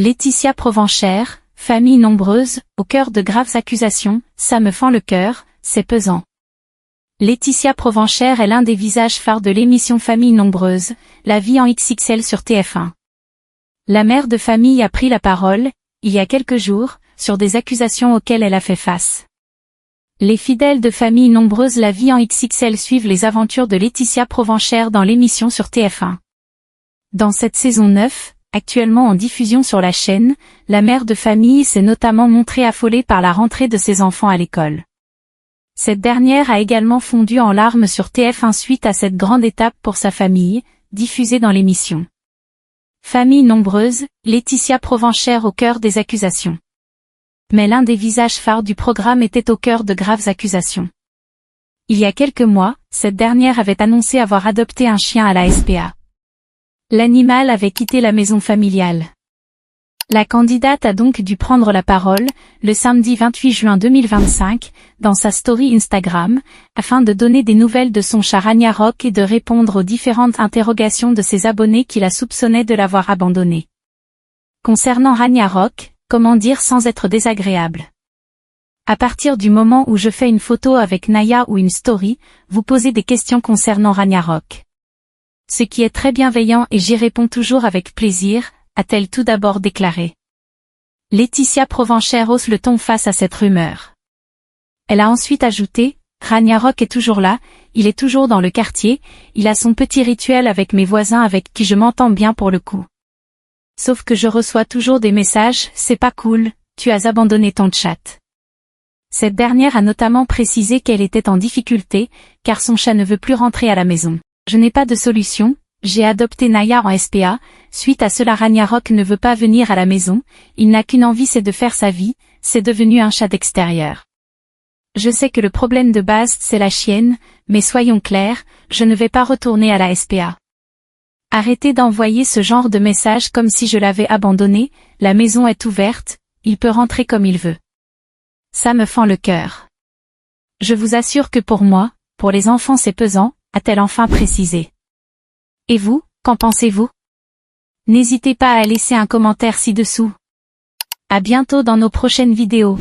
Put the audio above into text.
Laetitia Provenchère, famille nombreuse, au cœur de graves accusations, ça me fend le cœur, c'est pesant. Laetitia Provenchère est l'un des visages phares de l'émission Famille nombreuse, la vie en XXL sur TF1. La mère de famille a pris la parole, il y a quelques jours, sur des accusations auxquelles elle a fait face. Les fidèles de Famille nombreuse La vie en XXL suivent les aventures de Laetitia Provenchère dans l'émission sur TF1. Dans cette saison 9, actuellement en diffusion sur la chaîne, la mère de famille s'est notamment montrée affolée par la rentrée de ses enfants à l'école. Cette dernière a également fondu en larmes sur TF1 suite à cette grande étape pour sa famille, diffusée dans l'émission. Famille nombreuse, Laetitia Provenchère au cœur des accusations. Mais l'un des visages phares du programme était au cœur de graves accusations. Il y a quelques mois, cette dernière avait annoncé avoir adopté un chien à la SPA. L'animal avait quitté la maison familiale. La candidate a donc dû prendre la parole, le samedi 28 juin 2025, dans sa story Instagram, afin de donner des nouvelles de son chat Ragnarok et de répondre aux différentes interrogations de ses abonnés qui la soupçonnaient de l'avoir abandonné. Concernant Ragnarok, comment dire sans être désagréable? À partir du moment où je fais une photo avec Naya ou une story, vous posez des questions concernant Ragnarok. Ce qui est très bienveillant et j'y réponds toujours avec plaisir, a-t-elle tout d'abord déclaré. Laetitia Provenchère hausse le ton face à cette rumeur. Elle a ensuite ajouté, Ragnarok est toujours là, il est toujours dans le quartier, il a son petit rituel avec mes voisins avec qui je m'entends bien pour le coup. Sauf que je reçois toujours des messages, c'est pas cool, tu as abandonné ton chat. Cette dernière a notamment précisé qu'elle était en difficulté, car son chat ne veut plus rentrer à la maison. Je n'ai pas de solution, j'ai adopté Naya en SPA, suite à cela Ragnarok ne veut pas venir à la maison, il n'a qu'une envie c'est de faire sa vie, c'est devenu un chat d'extérieur. Je sais que le problème de base c'est la chienne, mais soyons clairs, je ne vais pas retourner à la SPA. Arrêtez d'envoyer ce genre de message comme si je l'avais abandonné, la maison est ouverte, il peut rentrer comme il veut. Ça me fend le cœur. Je vous assure que pour moi, pour les enfants c'est pesant, a-t-elle enfin précisé. Et vous, qu'en pensez-vous? N'hésitez pas à laisser un commentaire ci-dessous. À bientôt dans nos prochaines vidéos.